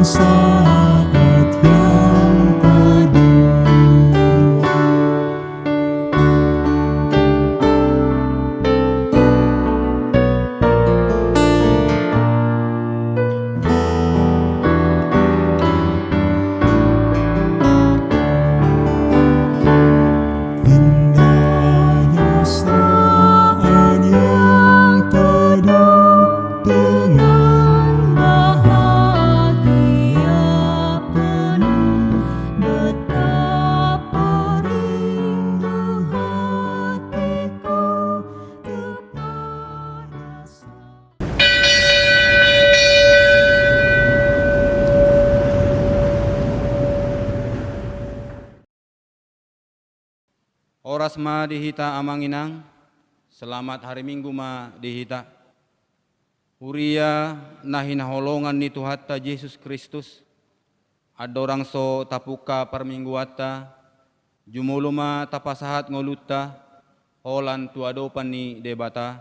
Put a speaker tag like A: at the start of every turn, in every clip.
A: saat yang teduh. Indahnya saat yang teduh dengan bahagia penuh, betapa rindu hatiku kepada
B: Oras ma dihita amanginang, selamat hari Minggu ma dihita. Huria nahin holongan ni Tuhatta Yesus Kristus, adorang so tapuka permingguata, jumuluma tapasahat ngoluta, holan tuadopan ni debata,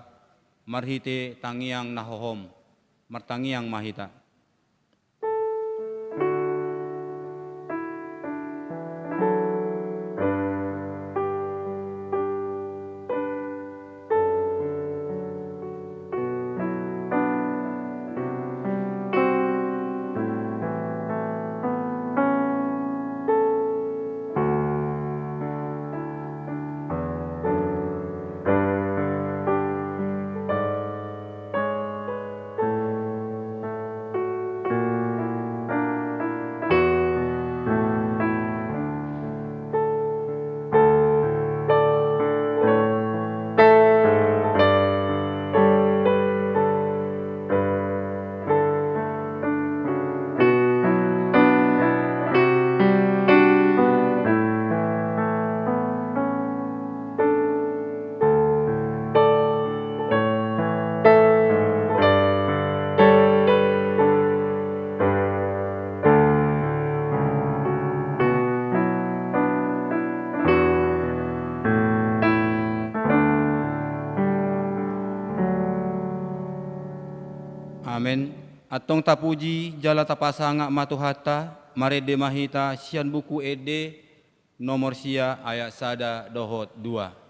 B: marhite tangiang nahohom, martangiang mahita. Amen. Atong tapuji jala tapasanga matuhata, marede mahita sian buku ede nomor sia ayat sada dohot 2.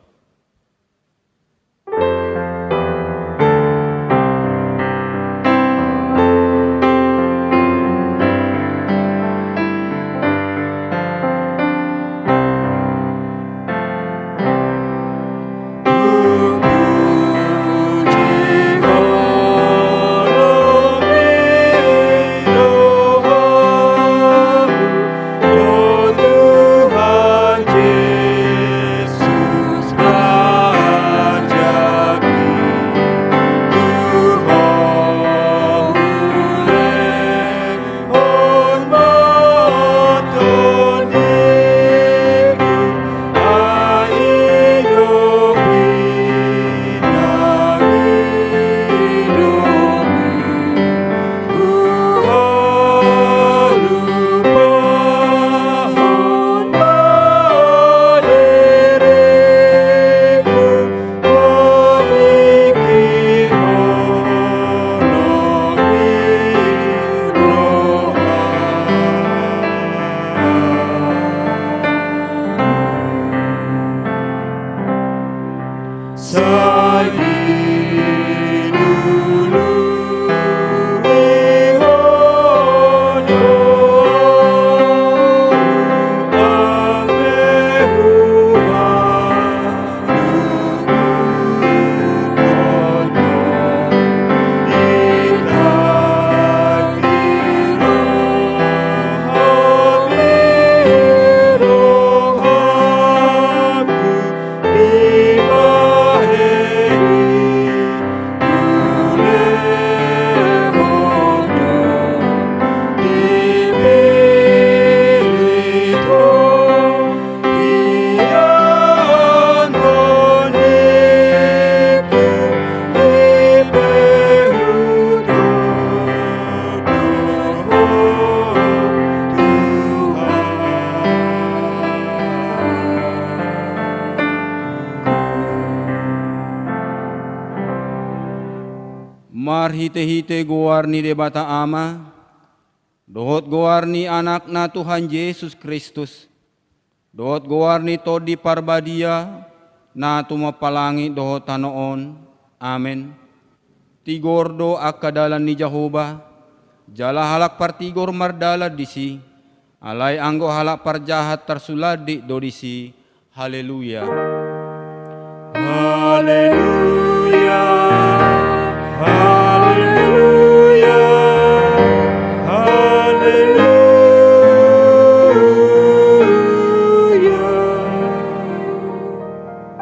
B: Mar hite-hite guar ni debata ama, Dohot gowarni anakna Tuhan Yesus Kristus. Dohot gowarni todi parbadia na tumapalangi dohot tanoon. Amen. Tigordo akadalan ni Jehovah. Jala halak partigor mardala disi. Alay anggo halak parjahat tersuladi dodisi. Haleluya.
A: Haleluya, haleluya, haleluya.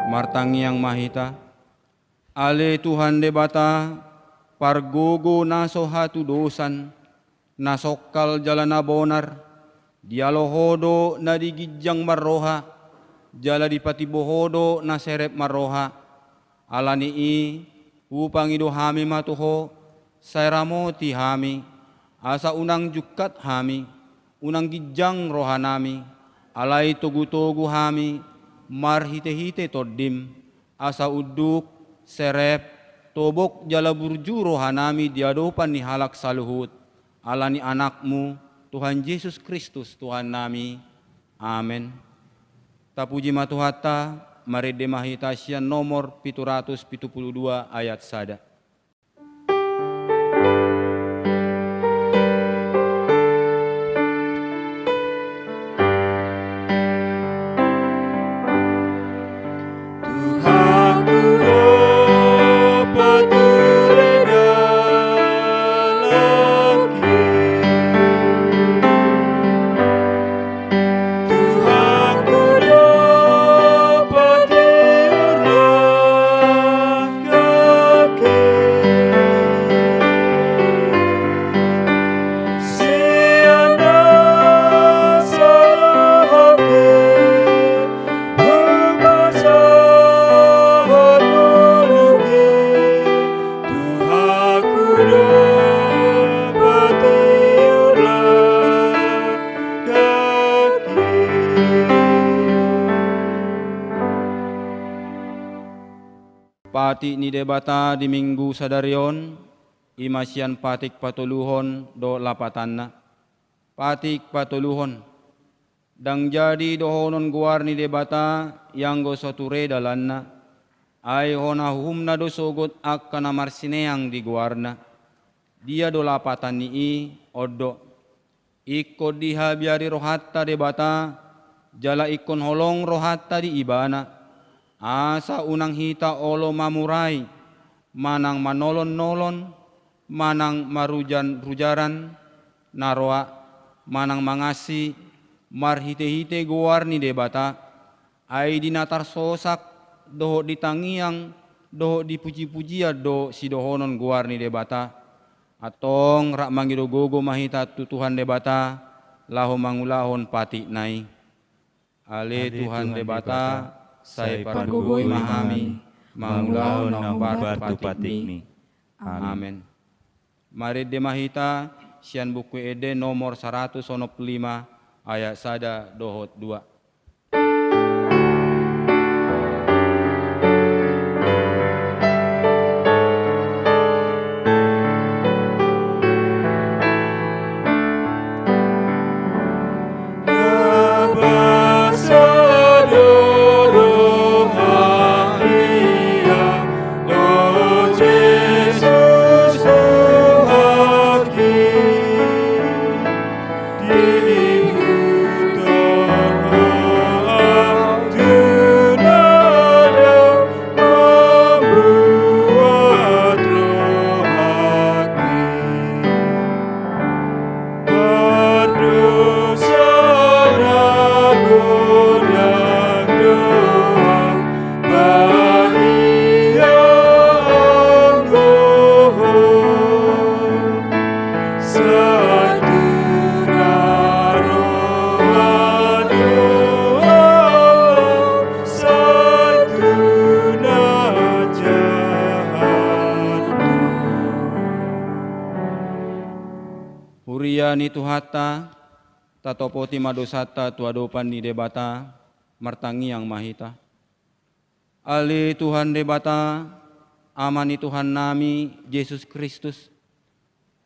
B: Martangi yang mahita, ale Tuhan debata, pargogo naso hatu dosan, nasokal jalana bonar, dialohodo na digijang marroha, jala dipati bohodo na serep marroha, alani i, upang ido hami matuho, sayramoti hami, asa unang jukat hami, unang gijang rohanami, alay tugu-tugu hami, marhite-hite todim, asa uduk, serep, tobok jala burju rohanami diadopan ni halak saluhut, alani anakmu, Tuhan Yesus Kristus Tuhan nami. Amen. Tapuji matuhata, marede mahita sian nomor 772 ayat sada.
A: Tuhanku dapat lagi. Tuhanku dapat kaki. Siana salahku pembasahan mulutku. Tuhanku dapat kaki.
B: Pati ni debata di minggu sadarion, imasian patik patuluhon do lapatanna. Patik patuluhon. Dang jadi dohonon guar ni debata yang go soture dalanna. Ay hona humna do sogot akkana marsineang di guarna. Dia do lapatan ni i odo. Ikko diha biari rohatta debata, jala ikon holong rohatta di ibana. Asa unang hita olo mamurai, manang manolon-nolon, manang marujan-rujaran, naroa, manang mangasi, marhite-hite guarni debata, ay dinatar sosak, doho ditangiang, doho dipuji-pujia do si dohonon guarni debata, atong rak mangido gogo mahita tutuhan debata, laho mangulahon pati nai. Ale Tuhan debata, saya pargugoi mahami, mangulahon ang batu patikmi. Amen. Mari demahita, sian buku ede nomor 105 ayat sada dohot 2. Ni tuhata, tatopoti madosata tuadopan ni debata, martangi yang mahita. Ali Tuhan debata, amani Tuhan nami, Yesus Kristus.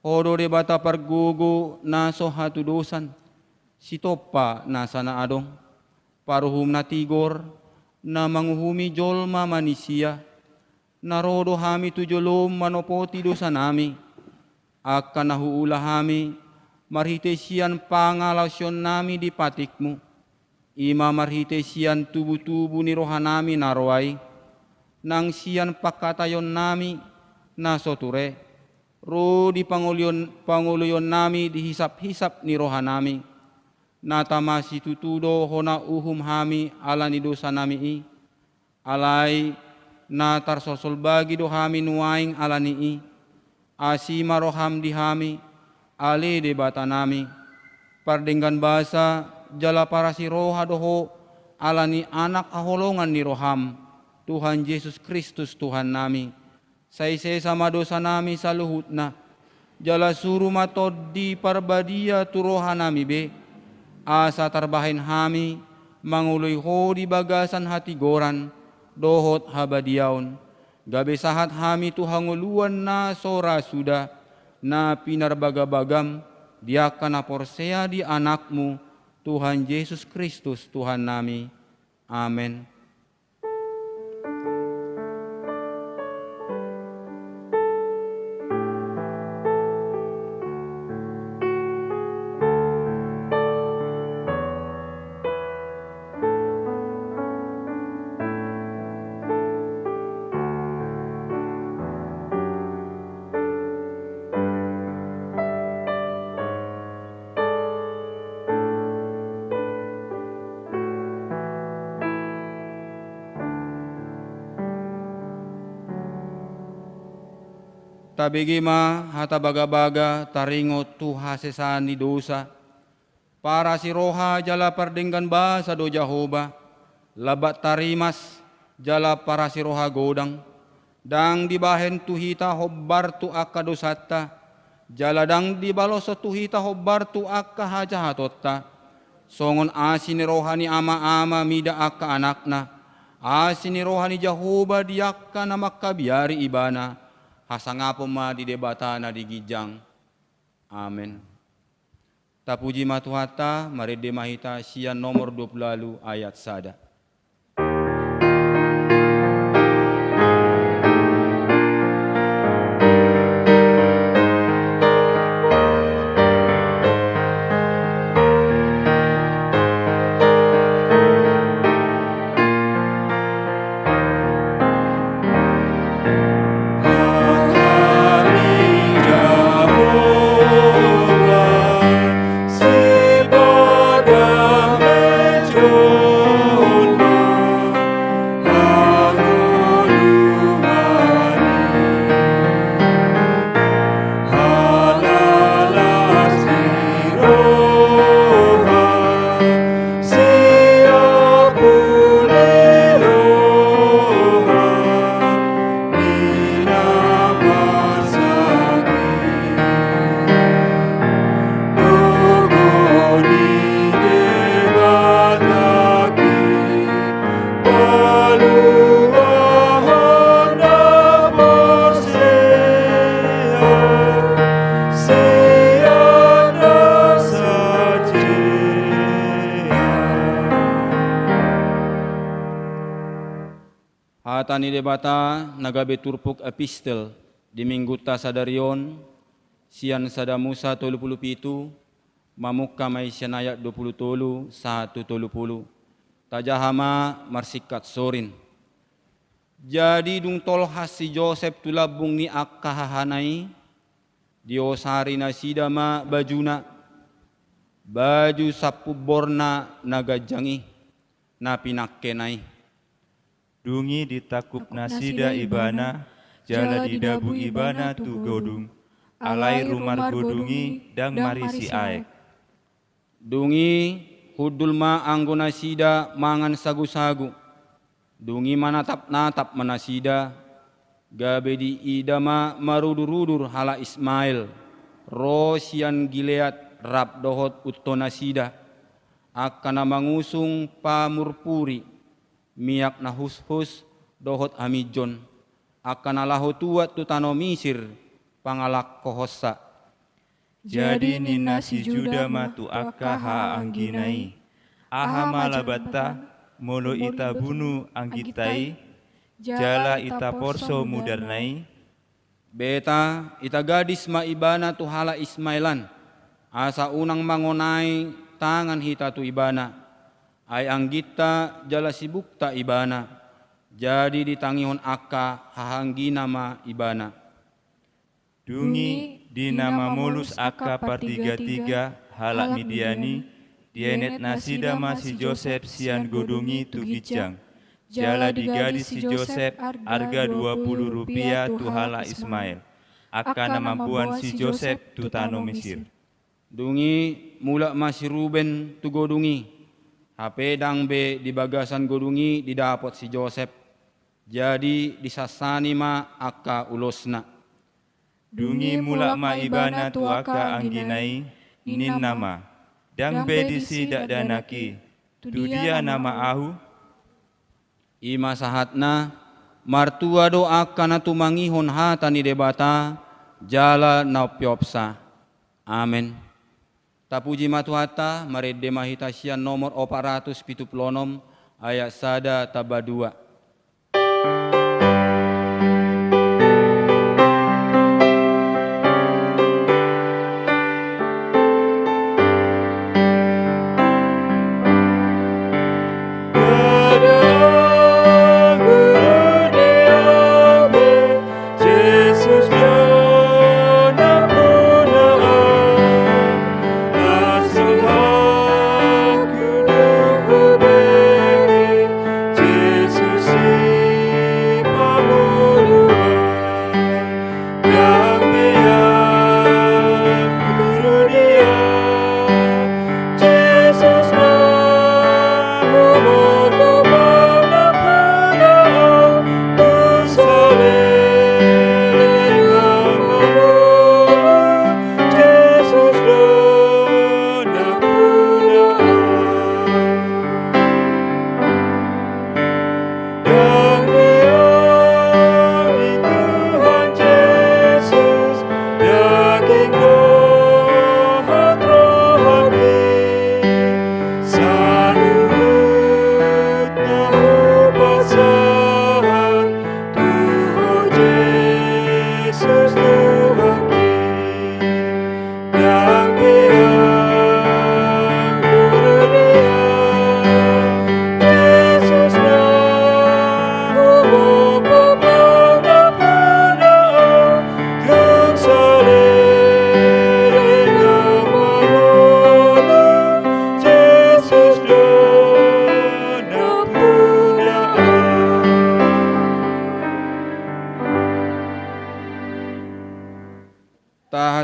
B: Hodo de bata pargugu na so hatu dosan. Sitopa na sana adong. Paruhum na tigor na manguhumi jolma manisia. Narodo hami tu jolom manopoti dosa nami. Akan nahuula hami marhitesian pangalasyon nami di patikmu. Ima marhitesian tubuh-tubuh ni rohanami narwai. Nang sian pakatayon nami na soture. Ro di panguluyon nami dihisap-hisap ni rohanami. Natamasi tutudo hona uhum hami ala ni dosa nami i. Alai na tarsosol bagi do hami nuaing ala ni i. Asima roham di hami ale de bata nami. Pardenggan basa jala parasi roha doho ala ni anak aholongan ni roham. Tuhan Yesus Kristus Tuhan nami. Saise sama dosa nami saluhutna. Jala suruh matod di parbadia tu roha nami be. Asa tarbahin hami manguloy ho di bagasan hati goran. Dohot habadiaon. Gabe sahat hami tu hanguluan na sora sudah. Na pinarbagabagam. Diakan na porsea di anakmu. Tuhan Yesus Kristus Tuhan nami. Amen. Tabigima hata baga-baga taringot tu hasesan di dosa. Para si roha jala pardenggan basa do Jahoba. Labat tarimas jala para si roha godang. Dang dibahen tuhita hobbar tu akka dosata. Jala dang dibaloso tuhita hobbar tu akka hajahatotta. Songon asin roha ni ama-ama mida akka anakna. Asin roha ni Jahoba diakka na makabiari ibana. Hasangapo ma di debata na digijang. Amen. Tapuji matuhata marede mahita sian nomor 20 lalu ayat sada. Hatani debata nagabe turpuk epistel di mingguta sadarion sian sada Musa 37 mamukka may sian ayat 20 1 tajahama marsikat sorin. Jadi dung tolhas si Joseph tulabung ni akkahahanai diosari na sidama bajuna baju sapu borna nagajangi na pinakkenai.
A: Dungi ditakup nasida ibana, jala di dabu ibana tu godung, alai rumar godungi dang marisi aek.
B: Dungi hudul ma anggo nasida mangan sagu-sagu, dungi manatap-natap manasida, gabe di idama marudur-rudur hala Ismail, rosian Gilead rab dohot utto nasida, akana mangusung pamurpuri, miyak na hus-hus dohot hamijon akan alahu tuat tu tano Misir pangalak kohosa
A: Jadi nina si juda matu aka ha angginai. Aha malabata molo ita bunu anggitai. Jala ita porso mudarnai.
B: Beta ita gadis maibana tu hala Ismailan. Asa unang mangonai tangan hita tu ibana. Ay anggita jala sibukta ibana. Jadi ditangihon aka hahanggina ma ibana.
A: Dungi di nama mulus aka partiga-tiga halak midiani. Dienet nasida si Joseph sian godungi tu gijang. Jala digadis si Joseph harga 20 rupiah tu hala Ismail. Aka nama buan si Joseph tu tano Mesir.
B: Dungi mulak masih Ruben tu godungi. HP dang be di bagasan godungi didapot si Joseph. Jadi disasani ma aka ulosna.
A: Dungi mulak ma ibana tu aka angginai nin nama. Dang be disi dak danaki. Tu dia nama ahu.
B: Ima sahatna martua do aka na tumangihon hata ni debata jala na piopsa. Amen. Tapuji matuhata marede mahitasian nomor 476 ayat sada tabadua.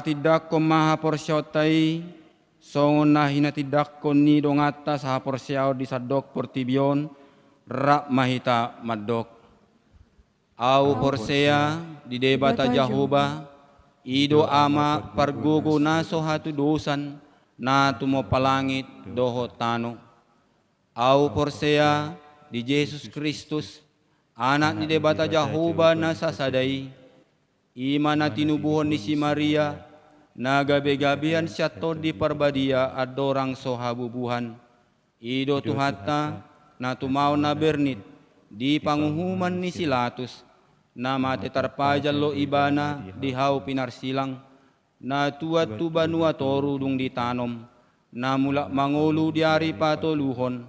B: Tidak ko maha porsyotai songon nahina tidak ko ni dong atas ha porsyao di sadok portibion rak mahita madok. Au porsea di debata Jahoba ido ama pargogo naso hatu dosan na tumo palangit doho tano. Au porsea di Yesus Kristus anak di debata Jahoba nasa sadai. Ima na tinubuhon ni si Maria na gabi-gabian siya to di parbadia at dorang sohabubuhan. Ido tuhata na tumaw na bernit di panguhuman ni Silatus na matetarpajal lo ibana di hau pinarsilang na tuat tubanua torudung di tanom na mulak mangolu diari patoluhon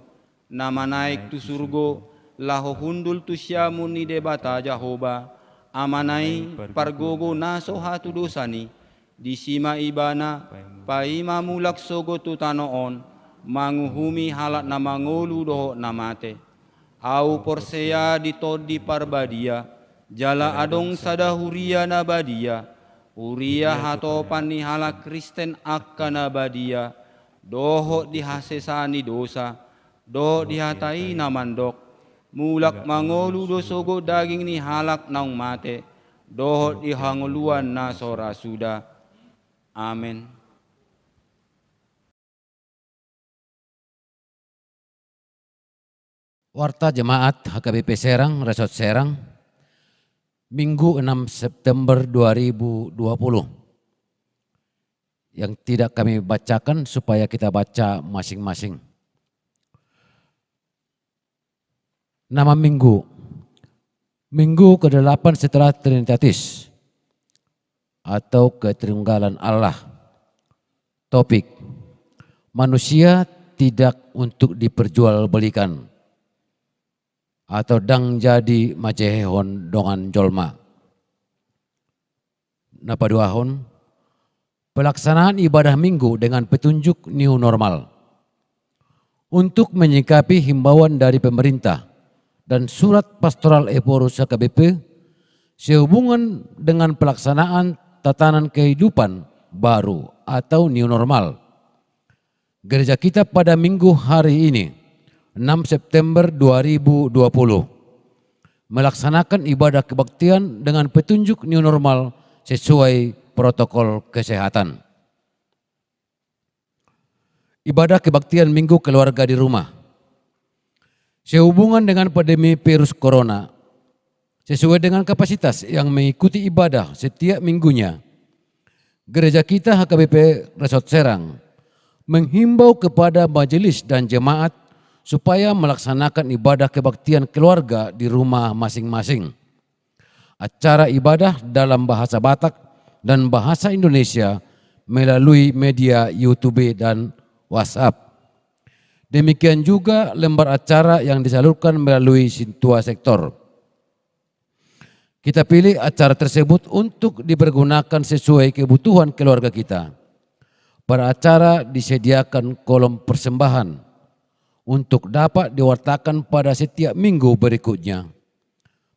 B: na manaik tu surgo laho hundul tu siyamun ni debata Jahoba amanai pargogo naso hatu dosani di sima ibana paima mulak sogo tu tanoon manguhumi halat na mangolu doho namate. Au porsea di todi parbadia jala adong sadahuria na badia uria hatopan ni halak Kristen akka na badia doho dihasesani dosa doho dihatai na mandok mulak mangolu do sogo daging ni halak naung mate doho dihanguluan na sora suda. Amen.
C: Warta Jemaat HKBP Serang, Resort Serang, Minggu 6 September 2020. yang tidak kami bacakan supaya kita baca masing-masing. Nama minggu. Minggu ke-8 setelah Trinitatis atau Ketunggalan Allah. Topik. Manusia tidak untuk diperjualbelikan atau dang jadi majehon dongan jolma. Napaduahon, pelaksanaan ibadah minggu dengan petunjuk new normal untuk menyikapi himbauan dari pemerintah dan surat pastoral Eporus HKBP sehubungan dengan pelaksanaan tatanan kehidupan baru atau new normal. Gereja kita pada minggu hari ini, 6 September 2020, melaksanakan ibadah kebaktian dengan petunjuk new normal sesuai protokol kesehatan. Ibadah kebaktian minggu keluarga di rumah. Sehubungan dengan pandemi virus corona, sesuai dengan kapasitas yang mengikuti ibadah setiap minggunya, gereja kita HKBP Resort Serang menghimbau kepada majelis dan jemaat supaya melaksanakan ibadah kebaktian keluarga di rumah masing-masing. Acara ibadah dalam bahasa Batak dan bahasa Indonesia melalui media YouTube dan WhatsApp. Demikian juga lembar acara yang disalurkan melalui Sintua Sektor. Kita pilih acara tersebut untuk dipergunakan sesuai kebutuhan keluarga kita. Pada acara disediakan kolom persembahan untuk dapat diwartakan pada setiap minggu berikutnya.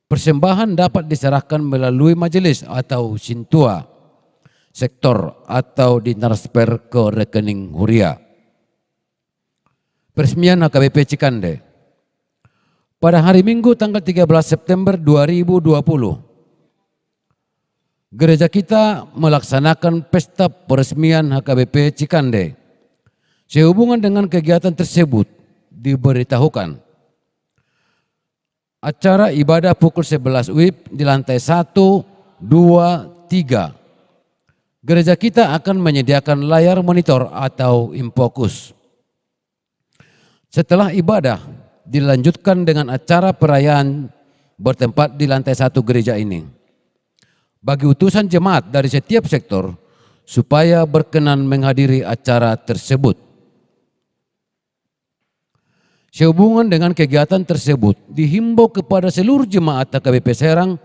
C: Persembahan dapat diserahkan melalui majelis atau Sintua Sektor atau ditransfer ke rekening Huria. Peresmian HKBP Cikande. Pada hari Minggu tanggal 13 September 2020, gereja kita melaksanakan pesta peresmian HKBP Cikande. Sehubungan dengan kegiatan tersebut diberitahukan acara ibadah pukul 11 WIB di lantai 1, 2, 3. Gereja kita akan menyediakan layar monitor atau infokus. Setelah ibadah dilanjutkan dengan acara perayaan bertempat di lantai 1 gereja ini. Bagi utusan jemaat dari setiap sektor supaya berkenan menghadiri acara tersebut. Sehubungan dengan kegiatan tersebut dihimbau kepada seluruh jemaat HKBP Serang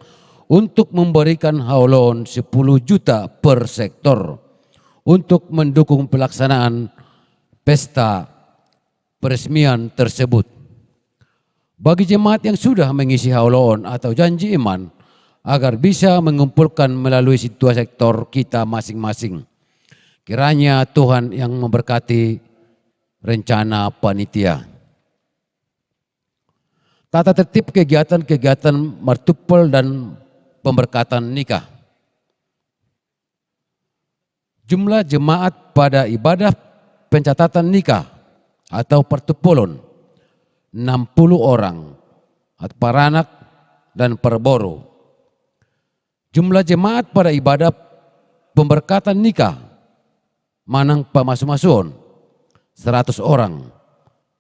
C: untuk memberikan haulon 10 juta per sektor untuk mendukung pelaksanaan pesta peresmian tersebut. Bagi jemaat yang sudah mengisi haulon atau janji iman agar bisa mengumpulkan melalui Sintua Sektor kita masing-masing. Kiranya Tuhan yang memberkati rencana panitia. Tata tertib kegiatan-kegiatan martupel dan pemberkatan nikah. Jumlah jemaat pada ibadah pencatatan nikah atau pertupulon 60 orang, paranak dan perboro. Jumlah jemaat pada ibadah pemberkatan nikah manang pamasu-masuon 100 orang,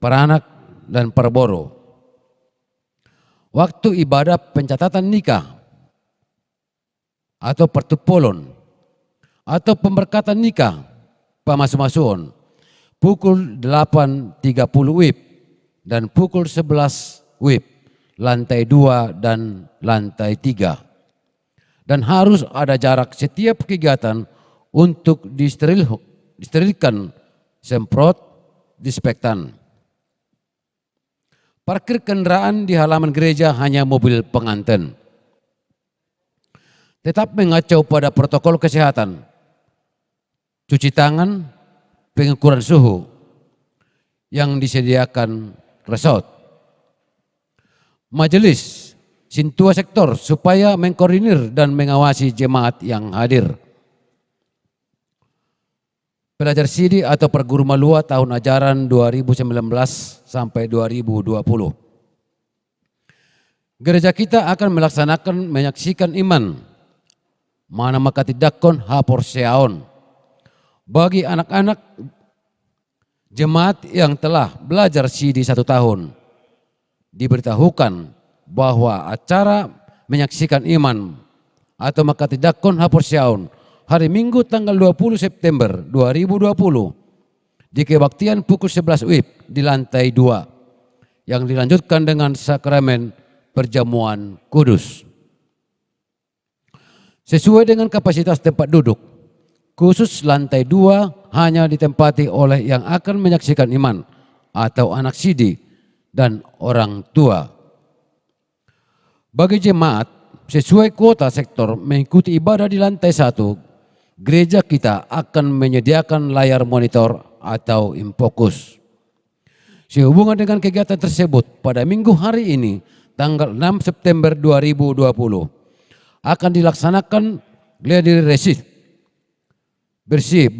C: paranak dan perboro. Waktu ibadah pencatatan nikah atau pertupulon atau pemberkatan nikah pamasu-masuon pukul 8.30 WIB dan pukul 11 WIB lantai 2 dan lantai 3. Dan harus ada jarak setiap kegiatan untuk disterilkan semprot disinfektan. Parkir kendaraan di halaman gereja hanya mobil pengantin. Tetap mengacu pada protokol kesehatan, cuci tangan, pengukuran suhu yang disediakan resort. Majelis Sintua Sektor supaya mengkoordinir dan mengawasi jemaat yang hadir. Pelajar Sidi atau perguru malua tahun ajaran 2019 sampai 2020. Gereja kita akan melaksanakan menyaksikan iman mana maka tidakon hapor seaon Bagi anak-anak jemaat yang telah belajar CD 1 tahun, diberitahukan bahwa acara menyaksikan iman atau Makati Dakon Haporsiaun hari Minggu tanggal 20 September 2020 di kebaktian pukul 11 WIB di lantai 2 yang dilanjutkan dengan sakramen perjamuan kudus. Sesuai dengan kapasitas tempat duduk, khusus lantai 2 hanya ditempati oleh yang akan menyaksikan iman atau anak CD dan orang tua. Bagi jemaat, sesuai kuota sektor mengikuti ibadah di lantai 1, gereja kita akan menyediakan layar monitor atau infokus. Sehubungan dengan kegiatan tersebut, pada minggu hari ini, tanggal 6 September 2020, akan dilaksanakan gladi resist bersih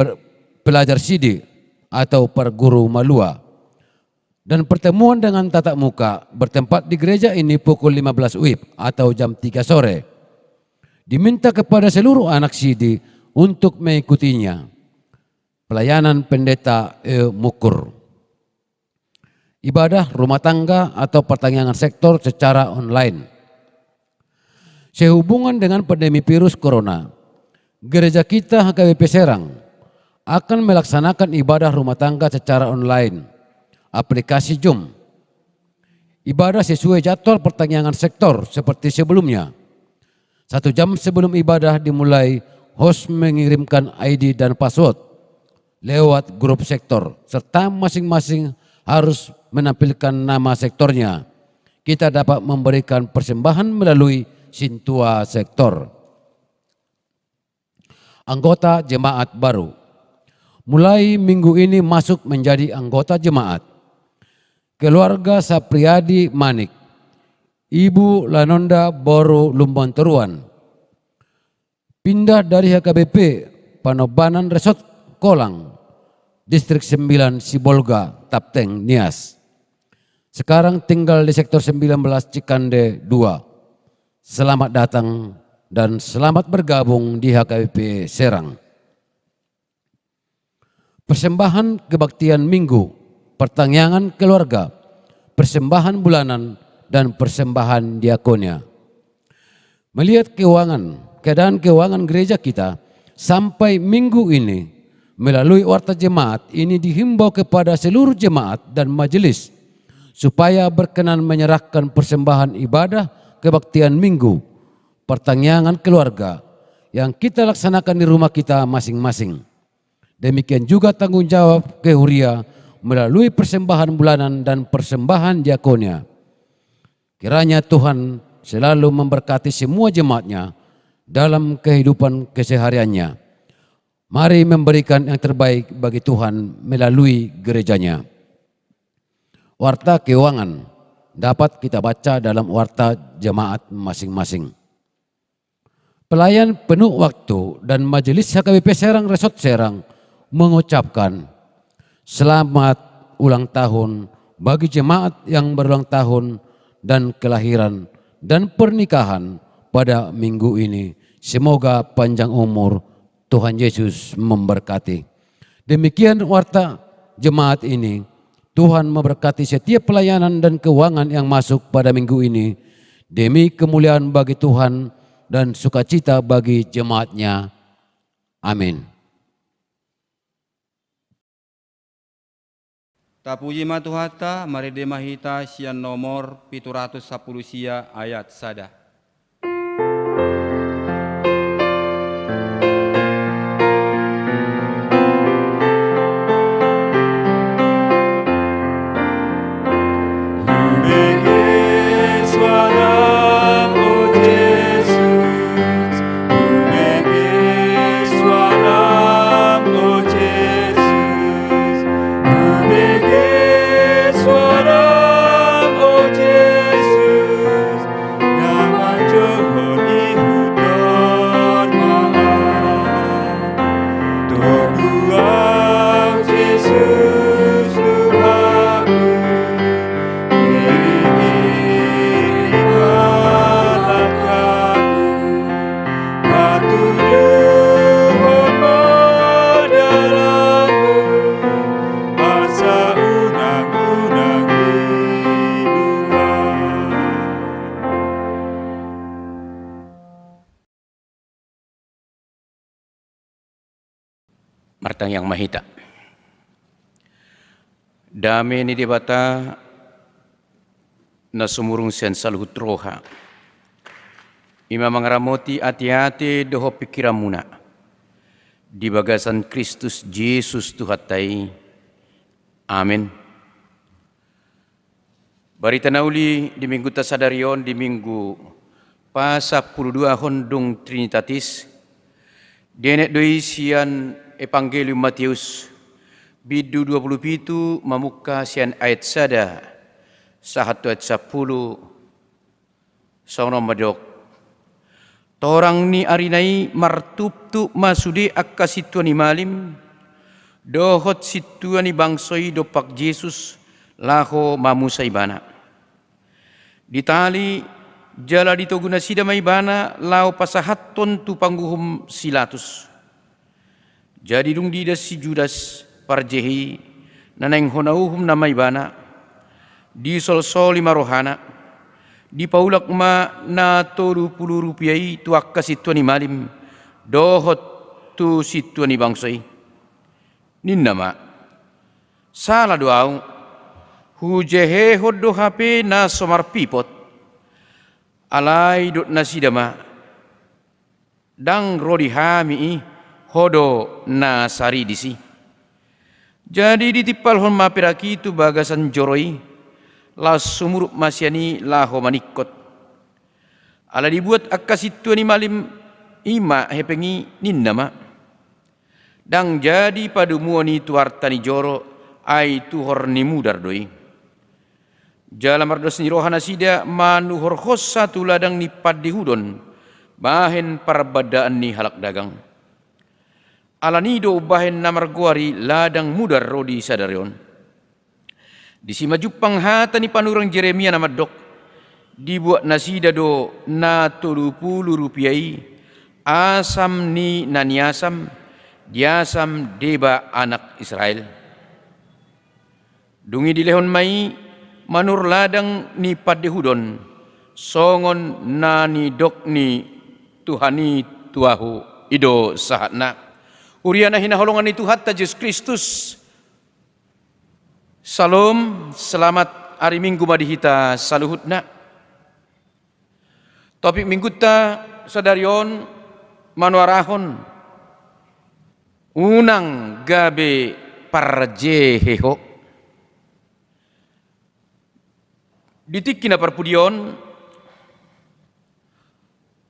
C: belajar CD atau perguru malua. Dan pertemuan dengan tatap muka bertempat di gereja ini pukul 15 WIB atau jam 3 sore. Diminta kepada seluruh anak CD untuk mengikutinya. Pelayanan pendeta Mukur. Ibadah rumah tangga atau pertanyaan sektor secara online. Sehubungan dengan pandemi virus corona, gereja kita HKBP Serang akan melaksanakan ibadah rumah tangga secara online, aplikasi Zoom. Ibadah sesuai jadwal pertanyaan sektor seperti sebelumnya. 1 jam sebelum ibadah dimulai, host mengirimkan ID dan password lewat grup sektor, serta masing-masing harus menampilkan nama sektornya. Kita dapat memberikan persembahan melalui Sintua sektor. Anggota jemaat baru mulai minggu ini masuk menjadi anggota jemaat. Keluarga Sapriadi Manik, Ibu Lanonda Boro Lumbonteruan, pindah dari HKBP Panobanan Resort Kolang, Distrik 9 Sibolga, Tapteng, Nias. Sekarang tinggal di sektor 19 Cikande 2. Selamat datang dan selamat bergabung di HKBP Serang. Persembahan kebaktian minggu, pertanyaan keluarga, persembahan bulanan, dan persembahan diakonia. Melihat keadaan keuangan gereja kita sampai minggu ini, melalui warta jemaat ini dihimbau kepada seluruh jemaat dan majelis supaya berkenan menyerahkan persembahan ibadah kebaktian minggu, pertanyaan keluarga yang kita laksanakan di rumah kita masing-masing. Demikian juga tanggung jawab kehuria melalui persembahan bulanan dan persembahan diakonia. Kiranya Tuhan selalu memberkati semua jemaatnya dalam kehidupan kesehariannya. Mari memberikan yang terbaik bagi Tuhan melalui gerejanya. Warta keuangan dapat kita baca dalam warta jemaat masing-masing. Pelayan penuh waktu dan majelis HKBP Serang Resort Serang mengucapkan selamat ulang tahun bagi jemaat yang berulang tahun dan kelahiran dan pernikahan pada minggu ini. Semoga panjang umur, Tuhan Yesus memberkati. Demikian warta jemaat ini. Tuhan memberkati setiap pelayanan dan keuangan yang masuk pada minggu ini demi kemuliaan bagi Tuhan dan sukacita bagi jemaatnya. Amin.
B: Tapuji matuhata mari demahita sian nomor 710 sia ayat sada.
A: Dalam
D: martang yang mahita. Dame ni debata na sumurung sen saluhut roha. Ima mangaramoti ati-ati doho pikiramuna. Di bagasan Kristus Yesus Tuhatai. Amin. Barita nauli di minggu tasadarion di minggu pasa 12 hondong Trinitatis. Denet doi sian Evangelium Matius. Bidu 27 mamuka sian ayat sada. Sahatu ayat 10. Sauna madok. Torang ni arinai martuptu masudi akka situani malim. Dohot situani bangsoi dopak Yesus laho mamusa ibana. Ditali jala ditoguna sida maibana lau pasahaton tu pangguhum silatus. Jadi dung dida si Judas parjehi naneng honauhum nama ibana di sol-sol 5 rohana di paulak ma na 30 rupiai tu akka situani malim dohot tu situani bangsoi ninna ma salah doau hujehe hoddo hape na somar pipot alai dot nasidama dang rodi hami hodo na sari disi. Jadi ditipal hon mapiraki itu bagasan joroi la sumuruk masyani laho manikot. Ala dibuat akasitu ni malim ima hepengi ninnama. Dang jadi padu muani tu artani joro ai tu horni mudar doi. Jala mardos ni rohana sida manu horhos satu ladang ni paddi hudon bahen perbadaan ni halak dagang. Alanido bahen namar guari ladang mudar rodi sadarion. Di sima jupang hata ni panurang Jeremia nama dok. Dibuat nasida do na 30 rupiai. Asam ni naniasam. Diasam deba anak Israel. Dungi dilehon mai manur ladang ni padehudon. Songon nani dok ni Tuhani tuahu ido sahatna. Uriana hina holongan itu hatta Yesus Kristus. Salam, selamat hari Minggu madihita saluhutna. Topik minggu ta sadarion manuarahon unang gabe parjeheho. Ditikina parpudion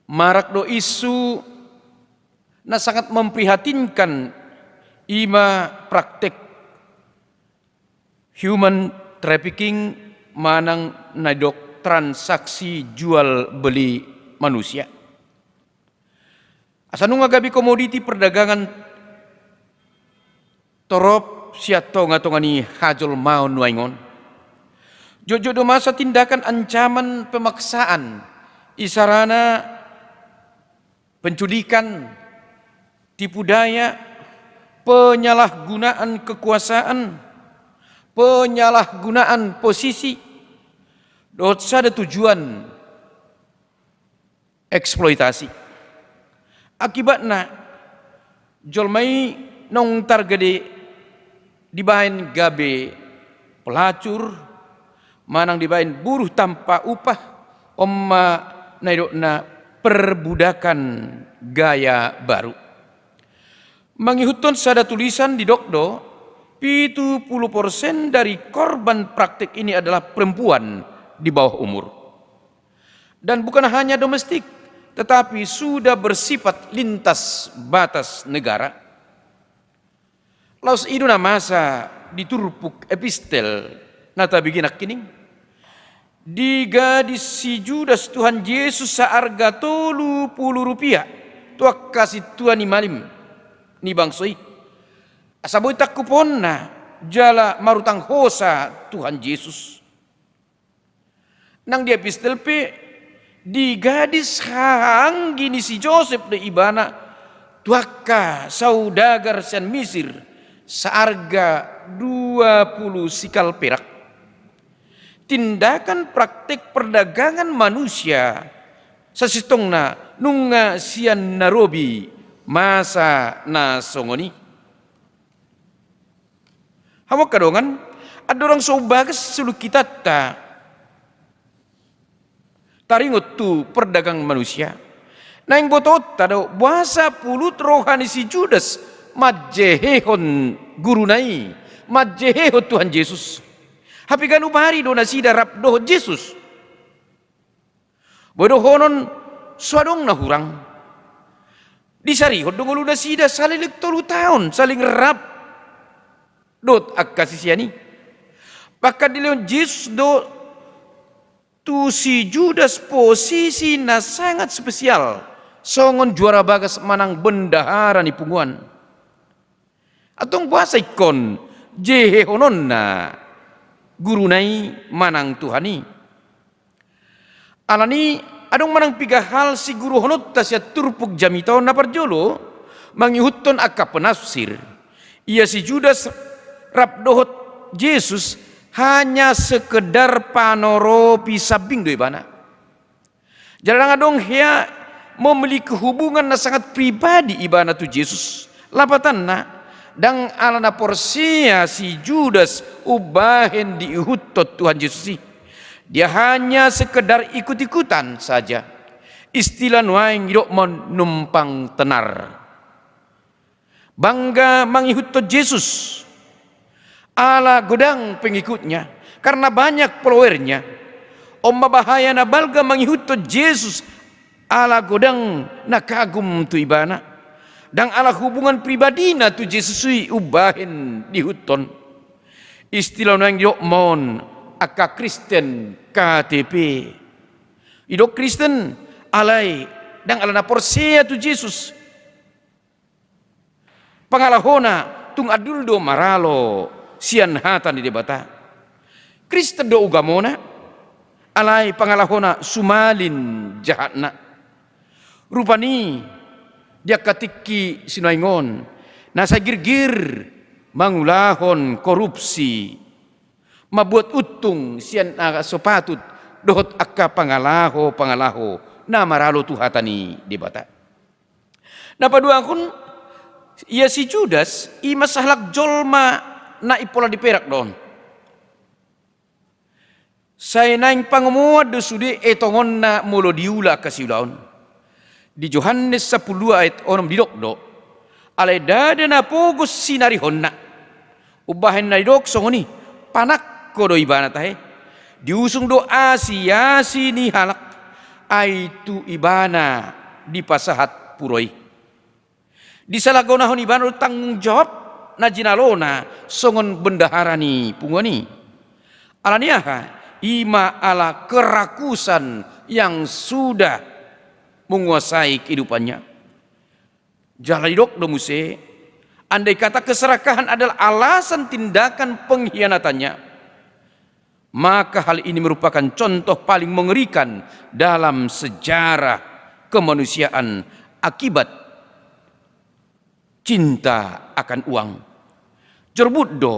D: marak do isu na sangat memprihatinkan ima praktek human trafficking manang nadok transaksi jual beli manusia. Asanung agabi komoditi perdagangan torop siato ngatongani hajol maun waingon. Jojo do masa tindakan ancaman pemaksaan isarana penculikan tipu daya, penyalahgunaan kekuasaan, penyalahgunaan posisi, dosa ada tujuan eksploitasi. Akibatnya, jolmai nong targede dibahin gabe pelacur, manang dibahin buruh tanpa upah, omma naidokna perbudakan gaya baru. Mengihutun sada tulisan di Dokdo, 70% dari korban praktik ini adalah perempuan di bawah umur. Dan bukan hanya domestik, tetapi sudah bersifat lintas batas negara. Laus iduna masa diturpuk epistel nata biginak kining. Di gadis si Judas Tuhan Yesus seharga 30 rupiah. Tuak kasih Tuhan ni malim. Ni bangsoi asaboy takupon na jala marutang hosa Tuhan Yesus nang dia epistel pe di gadis hanggi ni si Joseph de ibana tuaka saudagar sen Misir seharga 20 sikal perak. Tindakan praktik perdagangan manusia sasitongna nunga sian narobi masa na songoni Hawa kadongan ada orang sobagas sulu kita taringot tu perdagang manusia. Nah yang botot tado bahasa pulut rohani si Judas majehehon guru nai, majehehon Tuhan Yesus. Hapi kan upari dona si darap doh Yesus. Bodohonon suadong na hurang. Disari hodong uluna sida saling tolu tahun saling rap dot akasisiani. Bahkan dileon Yesus do tu si Judas posisi na sangat spesial. Songon juara bagas manang bendahara ni punguan. Atong bahasa ikon jehehonon na guru nai manang Tuhani. Alani adong manang piga hal si guru honot tasya turpuk jamitaw na parjolo mangihuton akka penafsir. Ia si Judas rapdohot Yesus hanya sekedar panoro pisabing doi bana. Jarang adong hea memiliki hubungan na sangat pribadi ibana tu Yesus. Lapatan na dang alana porsia si Judas ubahen diihutot Tuhan Yesus. Dia hanya sekedar ikut-ikutan saja. Istilah nuaing hidup menumpang tenar. Bangga mengihutot Yesus ala godang pengikutnya karena banyak followernya. Omma bahaya na balga mengihutot Yesus ala godang na kagum tu ibana dan ala hubungan pribadi na tu Yesus ubahin dihuton. Istilah yang diok mon aka Kristen KTP idok Kristen alai dan ala na porsia tu Yesus pangalahona tung adul do maralo sian hatan di debata Kristen do ugamona alai pangalahona sumalin jahatna. Rupani dia katiki sinaingon nasa girgir mangulahon korupsi mabuat utung sian sopatut dohot akka pangalaho na maralo tuhatani debata. Napadua kun ia si Judas i masahlak jolma na ipola di perak don. Saya naing pangamuad do sude etongon na mulo diula kasiulaon. Di Yohanes 10 ayat 6 didokdo alay dada na pogos sinarihon na ubahin na didok songoni panak ko do ibana tahe diusung do asi ni halak ay tu ibana di pasahat puroy di salagaw nahon ibana do tanggung jawab na jinalona songon bendahara ni pungwani alaniaha ima ala kerakusan yang sudah menguasai kehidupannya. Jaladok domuse, andai kata keserakahan adalah alasan tindakan pengkhianatannya, maka hal ini merupakan contoh paling mengerikan dalam sejarah kemanusiaan akibat cinta akan uang. Jerbuddo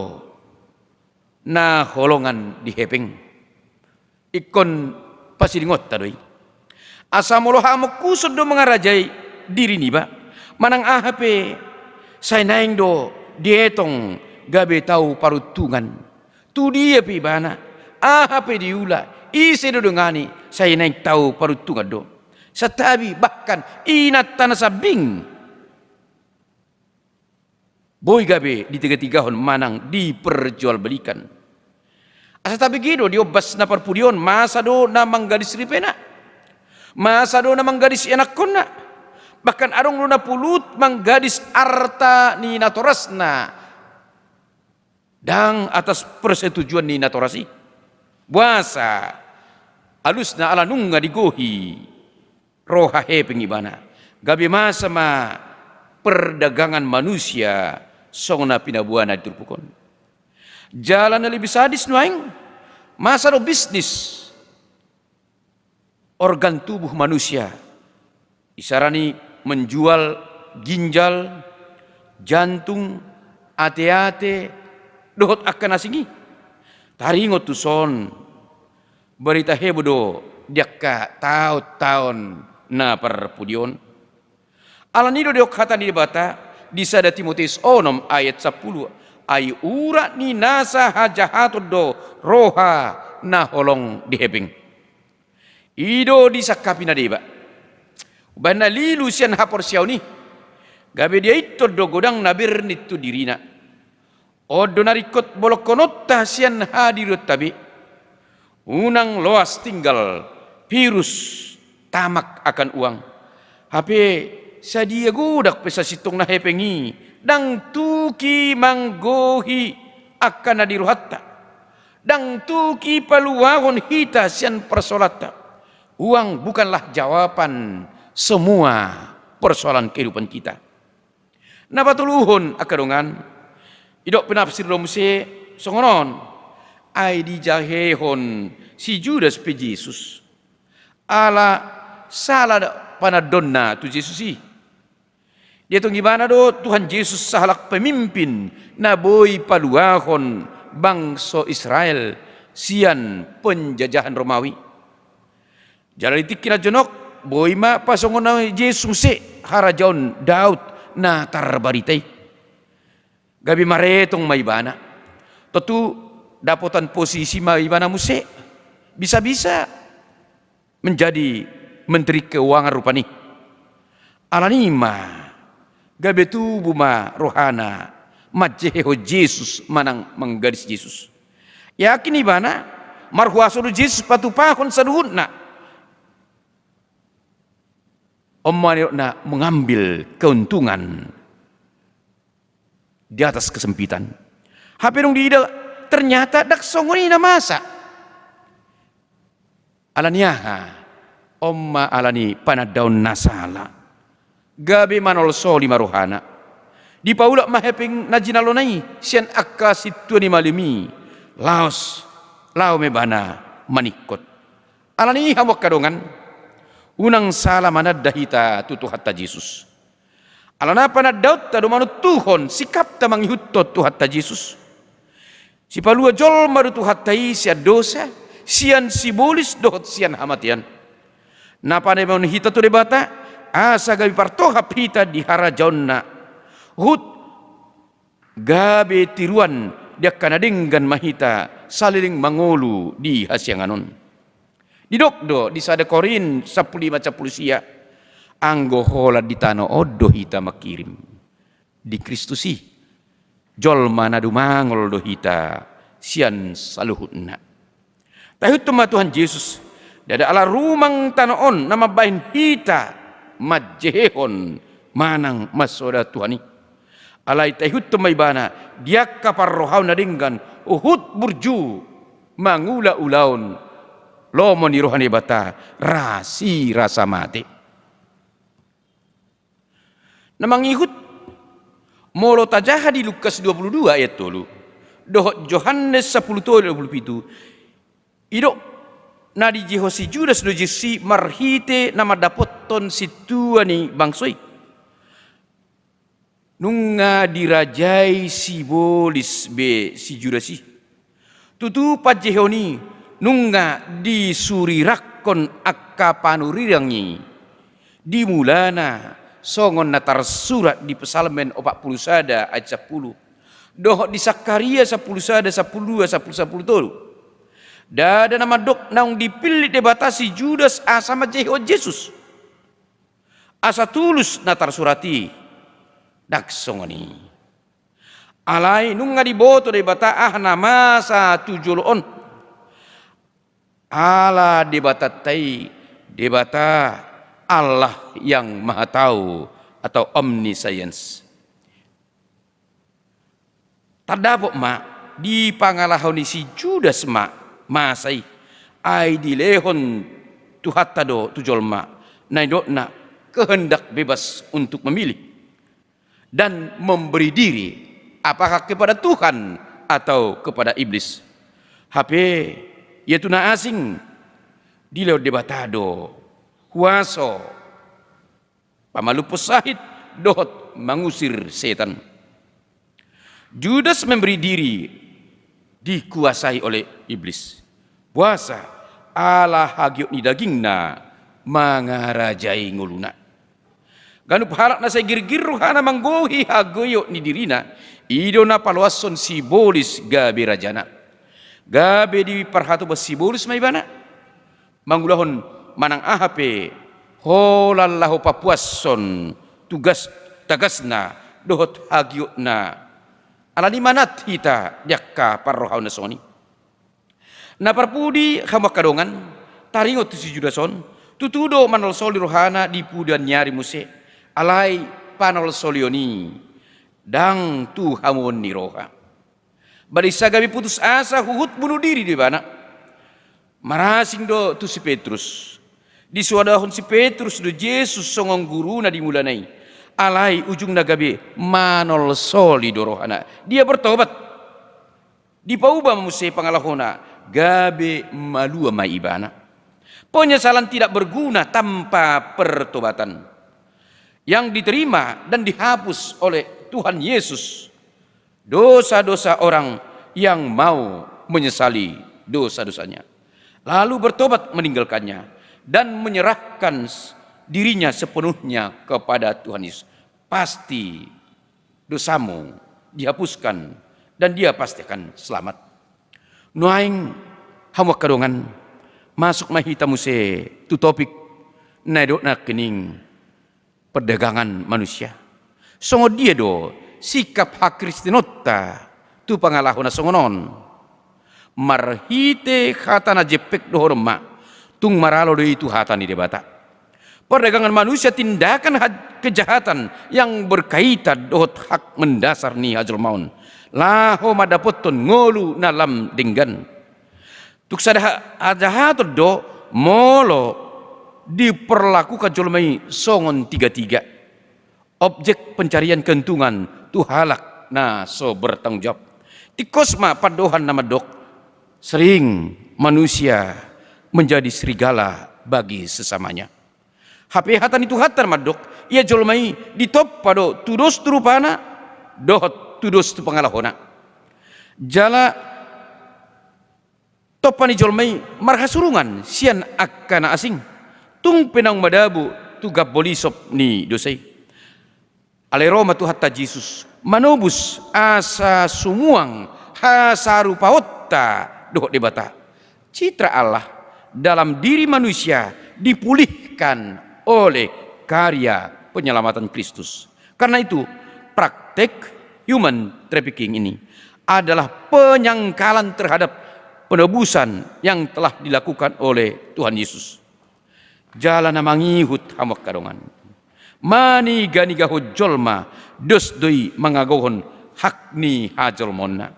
D: na holongan di hepeng. Ikon pasiringot tadoi. Asamolo hamok kusod do mengarajai diri ni ba manang AHP say naing do dietong gabe tau parutungan tu dia pi bana AHP diula ise do dengani say naing tau parutungan do satabi bahkan inat tanah sabing boy gabe di tiga-tigahon manang diperjualbelikan asa tabi gido diobas na parpudion masa do na manggadis ripena masa do na manggadis anak kona bahkan arong luna pulut manggadis arta ni natorasna dang atas persetujuan ni natorasi buasa alus na ala nunga digohi roha he pengibana gabi masa ma perdagangan manusia songna pinabuana diturpukon jalan na lebih sadis nuaing masa do bisnis organ tubuh manusia isarani menjual ginjal, jantung, ate-ate dohot akan asingi taringot tuson berita hebodo diakka tahun na perpudion alanido diok hata di bata di sada Timotius 6 ayat 10 ai urat ni nasa hajahatod do roha na holong dihepeng. Ido disakapi na deba. Bana lilu sian hapor siaw ni. Gabe dia itu do godang nabir nitu dirina. Odo narikot bolok konotta sian hadirut tabi. Unang loas tinggal virus tamak akan uang. HP sadia gudak pesa situng na hepengi dang tuki manggohi akan nadiruhatta. Dang tuki paluahon hita sian persolata. Uang bukanlah jawaban semua persoalan kehidupan kita. Napatuluhon akadongan idok penafsir domse songonon ai dijahehon si Judas pe Yesus ala salah panadonna tu Yesus si dia tu gimana do Tuhan Yesus sahalak pemimpin na boy paluahon bangsa Israel sian penjajahan Romawi jalalitik kina jonok boy ma pasongona Yesus se harajaon Daud na tarbaritai gabi maretong maibana tentu dapotan posisi maibana muse bisa-bisa menjadi menteri keuangan rupani alanima gabe tu buma rohana majeho Yesus manang menggadis Yesus yakin ibana marhuasodu Yesus patupahon saduhutna ommanirna mengambil keuntungan di atas kesempitan hapirung diida ternyata dak songoni na masa alaniaha omma alani panadaun nasala gabe manol soli maruhana di paula maheping najinalonai sian akka situ ni malimi laos lao mebana manikot alani hawak kadongan unang sala manad dahita tutu hatta Yesus alana panad Daud tadu manut Tuhon sikap ta mangihutto tu hatta Yesus si palua jol maru tu hatai sia dosa sian sibolis dohot sian hamatian napa ne mon hita tu debata asa gabi partohap hita di harajaonna hut gabe tiruan dia kanadenggan mahita saliling mangolu di hasianganon didokdo di sada Korin 15 sia anggo hola di tano odo hita makirim di Kristusi jol mana dumangol do hita sian saluhutna tahut tuma Tuhan Yesus dada ala rumang tanaon nama bain hita majehon manang masoda Tuhani alai tahut tuma ibana dia kapar rohau nadinggan uhut burju mangula ulaun lomo ni rohani bata rasi rasa mati namang ihut molo tajaha di Lukas 22 ayat 3 doh Yohanes 10:27 idok nadi jihosi Judas do jisi marhite nama dapoton situani bangsoi nunga dirajai sibolis be si Judasi tutu pajehoni nunga disurirakon akka panurirangi dimulana songon natar surat di Pesalmen 41 ayat 10 doh di Sakaria 10 tolu dada nama dok naung dipilih debatasi Judas asama jeho Yesus asa tulus natar surati dak songoni alai nunga diboto debata nama sa tujulon ala debata tai debata Allah yang maha tahu atau omniscience. Tardapok ma di pangalahon si Judas ma masai ai dilehon tuhattado tujolma naidokna kehendak bebas untuk memilih dan memberi diri apakah kepada Tuhan atau kepada iblis. HP yaitu na asing dileo debatado kuaso pamalu pesahit dohot mengusir setan. Judas memberi diri dikuasai oleh iblis. Puasa ala hagiok ni dagingna mangarajai nguluna. Ganup halak na sa girgirro hana manggohi hagoyo ni dirina, ido na palwason sibolis gabi rajana. Gabi di parhatu bas sibolis may bana. Mangulahon manang ahape, holallahu papuason, tugas tagasna, dohot hagyo na. Alani manat hita diakka parrohaw na soni. Na parpudi hamak kadongan, taringot si Judason, tutudo manol soli rohana di pudan nyari muse, alai panol solioni, dang tu hamon ni roha. Balisa gabi putus asa huhut bunuh diri di bana. Marasing do tu si Petrus. Di suadahon si Petrus do Yesus songong guru na dimulanai. Alai ujung nagabe manol soli do rohana. Dia bertobat. Di pauba muse pangalahona. Gabe malua maibana. Penyesalan tidak berguna tanpa pertobatan yang diterima dan dihapus oleh Tuhan Yesus. Dosa-dosa orang yang mau menyesali dosa-dosanya, lalu bertobat meninggalkannya dan menyerahkan dirinya sepenuhnya kepada Tuhan Yesus, pasti dosamu dihapuskan dan dia pasti akan selamat. Nuaing hawak kadongan masuk mahita muse tu topik naidok na kening perdagangan manusia. Songo dia do sikap hak Kristinota tu pangalahu na songonon. Marhite hatana jepek do horma tung maralo do itu hatani debata. Perdagangan manusia tindakan kejahatan yang berkaitan dohot hak mendasar ni hajul maun. Laho madapoton ngolu nalam dinggan. Tuk sada ajahat do molo diperlakukan jolmai songon tiga-tiga. Objek pencarian kentungan tu halak na so bertanggung jawab. Tikosma padohan nama dok sering manusia menjadi serigala bagi sesamanya. HP hatan itu hatan madok ia jolmai ditop pado tudos turupana dohot tudos tu pangalahona. Jala topani jolmai marhasurungan sian akkana asing. Tung penang madabu tu gabolisop ni dosai. Aleroma tu hatta Jesus manobus asa sumuang hasaru paotta dohot debata. Citra Allah dalam diri manusia dipulihkan oleh karya penyelamatan Kristus. Karena itu praktek human trafficking ini adalah penyangkalan terhadap penebusan yang telah dilakukan oleh Tuhan Yesus. Jalan mangihut hamak kadongan. Mani gani gaho jolma dos doi mangagohon hakni hajol monna.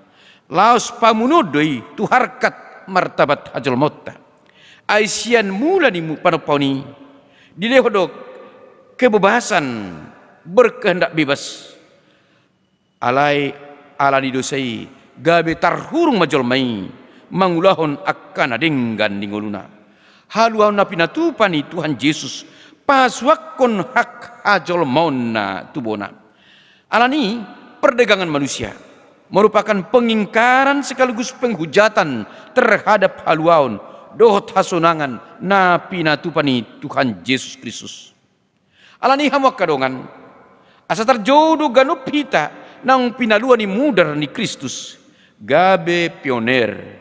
D: Laos pamunodoi tu harkat martabat hajol motta. Aisian mula di panoponi dilehodok kebebasan berkehendak bebas. Alai ala didosai gabe tarhurung majolmai mangulahon akan adenggan dingoluna. Haluan napinatupani Tuhan Yesus paswakon hak ajol mauna tubona. Alani perdagangan manusia merupakan pengingkaran sekaligus penghujatan terhadap haluan dohot hasunangan napinatupani Tuhan Yesus Kristus. Alani hamak kadongan asa terjodoh ganup hita nang pinaluan ni mudar ni Kristus gabe pioner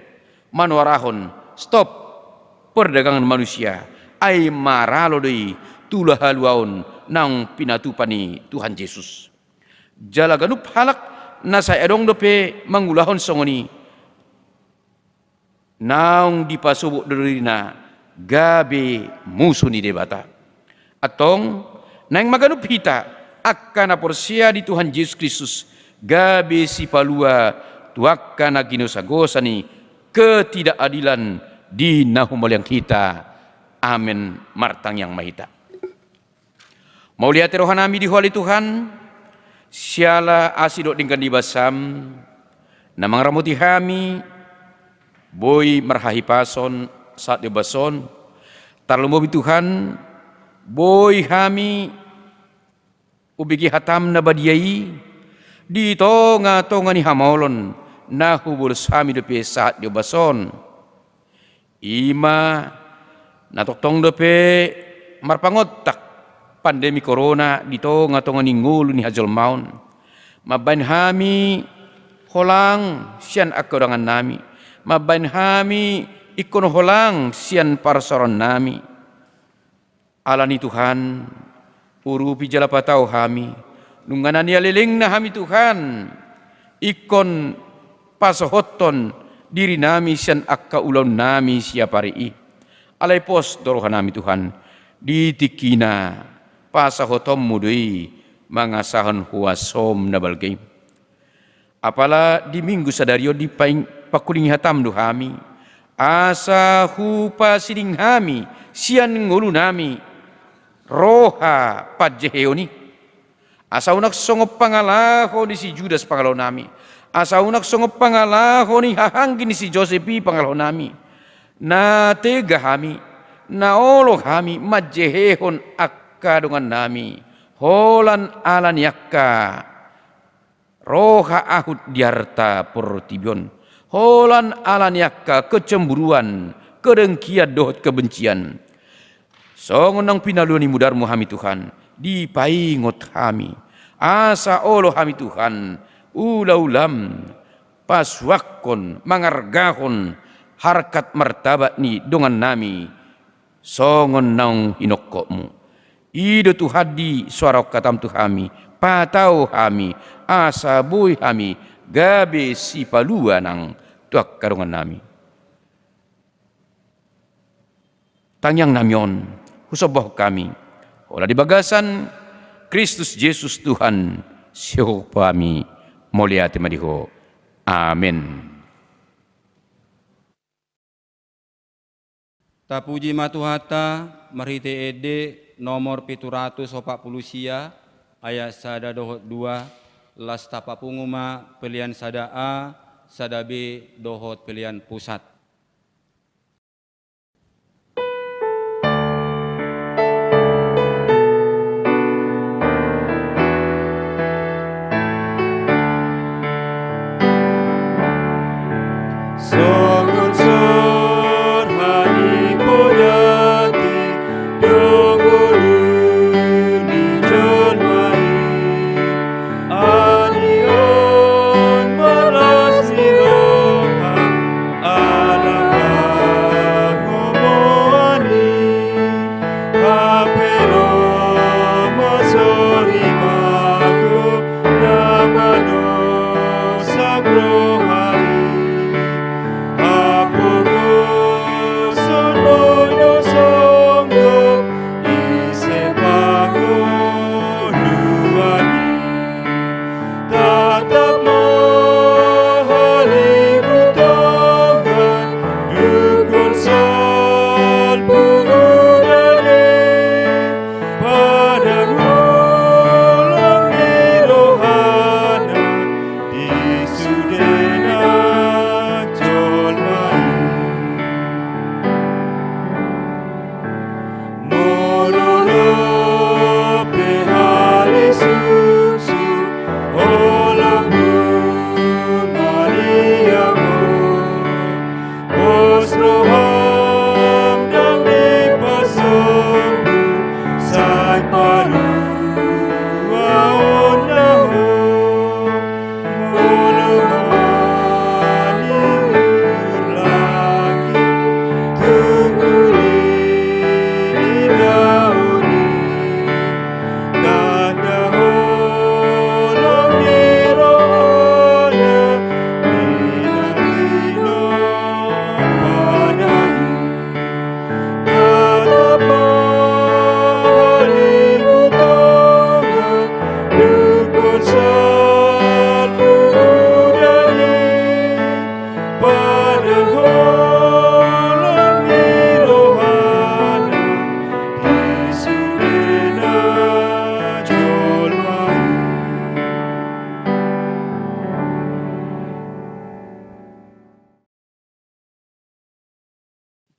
D: manuarahon stop perdagangan manusia ay maralo deui tulah haluaon nang pinatupani Tuhan Yesus. Jala ganup halak nasa edong dope mangulahon songoni naung dipasubuk derina gabe musuh ni debata. Atong nang maganup hita akan aporsia di Tuhan Yesus Kristus gabe si palua tuakan aginosagosa ni ketidakadilan di nahumol yang kita. Amin martang yang mahita. Mau lihat rohanami di hali Tuhan siala asidok dengan dibasam namang ramuti hami boy marhahi pason saat dibason tarlumobi Tuhan boy hami ubigi hatam na badiyai di tonga ni hamolon na hubul sami depe saat dibason ima natoktong depe marpangotak pandemi corona dito nga tonga ningulu ni hajol maun. Mabain hami holang sian akadangan nami. Mabain hami ikon holang sian parsoron nami. Alani Tuhan, urupi jala patau hami. Nunganan ya leleng na hami Tuhan. Ikon pasohoton diri nami sian akka ulon nami siapari. Alay pos dorohan nami Tuhan. Ditikina pasahotom mudui mangasahon huasom na balgay. Apala di minggu sadario di pakuling hatam do hami. Asa hupa siding hami sian ngulu nami. Roha padjeheoni. Asa unak songop pangalaho ni si Judas pangalaho nami. Asa unak songop pangalaho ni hahanggi ni si Josepi pangalaho nami. Na tega hami, na olo hami majehehon akka dengan nami. Holan alan yakka. Roha ahud diarta portibion. Holan alan yakka kecemburuan, kedengkian dohot kebencian. Songon nang pinaluani mudarmu hami Tuhan, dipaingot hami. Asa olo hami Tuhan, ulam paswakon, mangargahon, harkat martabat ni dongan nami. Songon nang hinokokmu. Ido Tuhadi suara katam Tuhami, patau hami, asa boy hami, gabe si palua nang tuak karungan nami. Tangyang namyon, husoboh kami. Olah di bagasan Kristus Yesus Tuhan siho kami mulia temadiho. Amin.
B: Tapuji matuhata marhite ede nomor 740 sia ayat sada dohot 2 las tapapunguma pilihan sada A sada B dohot pilihan pusat.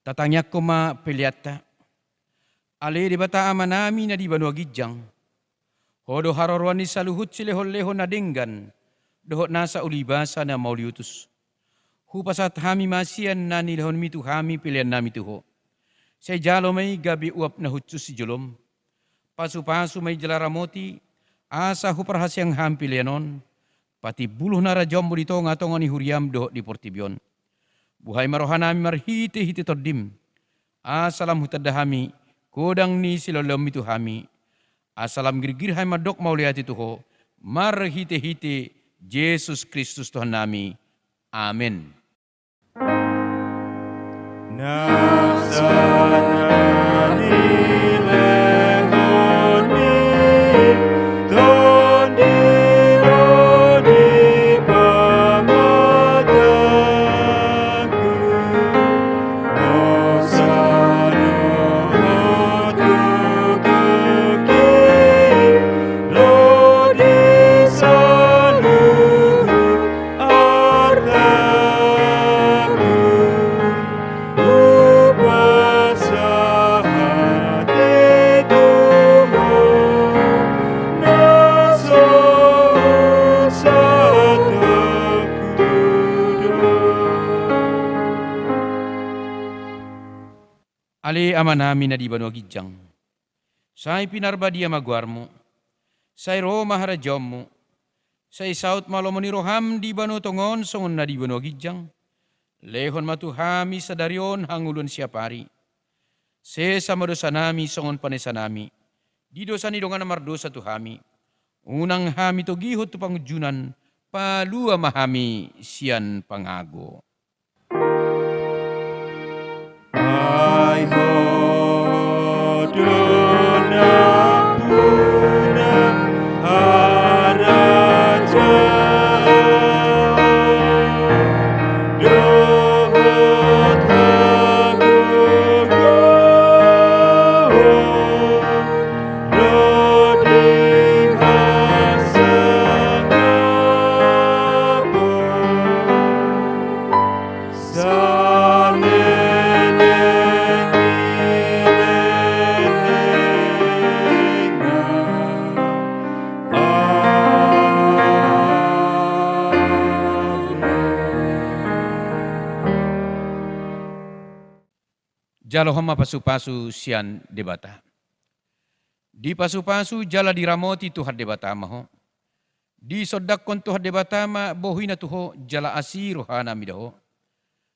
D: Tatanya koma peliata. Ale di bata amanami na di banua gijang. Hodo harorwani saluhut sileho-leho na denggan. Dohot nasa ulibasa na mauliutus. Hupasat hami masian na nilahon mitu hami pilihan nami tuho. Say jalo may gabi uap na hutsus si jolom. pasu-pasu may jalaramoti, asa huparhasyang hampilianon, pati buluh nara jombo dito nga tongan ni huriam do di portibyon. Buhay marohanami marhiti-hiti tordim, asalam hutadahami, kodang ni silolom itu hami, asalam girgirhay madok mauliati tuho, marhiti-hiti Yesus Kristus Tuhan nami. Amin. Ali ama namin na di ba no gijang. Say pinarbadia magwarmo. Say Roma harajom mo. Say saut malomo ni roham di ba no tongon songon na di ba no gijang. Lehon matuhami sa daryon hangulun siya pari. Se samadosa nami songon panesa nami. Di dosa ni dongan mardosa tuhami. Unang hami to gihot to pangujunan. Palua mahami siyan pangago.
A: Ay hodona puna haraja dohot hagugo roding hasangabo
D: Jalo hama pasu-pasu sian debata. Di pasu-pasu jala diramoti tuhat debata maho. Di sodak kon tuhat debata ma bohina tuho jala asiru hana midaho.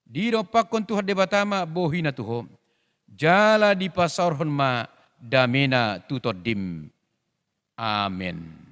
D: Di ropak kon tuhat debata ma bohina tuho. Jala di pasarhon ma damena tutodim. Amin.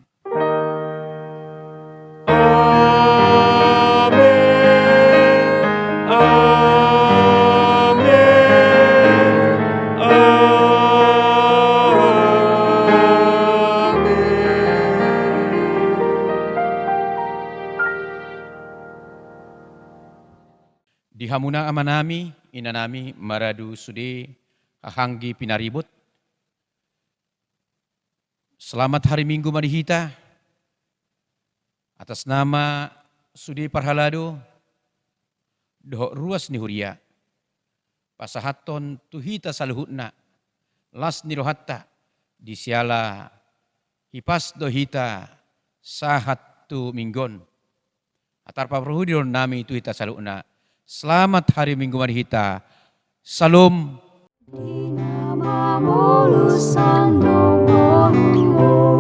D: Di hamuna amanami, inanami, maradu sudi, hahanggi pinaribut. Selamat hari Minggu marihita. Atas nama sudi parhalado, doh ruas ni huria. Pasahaton tuhita saluhutna, las ni rohatta, di siala hipas dohita sahat tu minggon. Atar paprohudiron nami tuhita saluhutna. Selamat hari Minggu marihita. Salam.
E: Di namamu Lusandong Rohmu.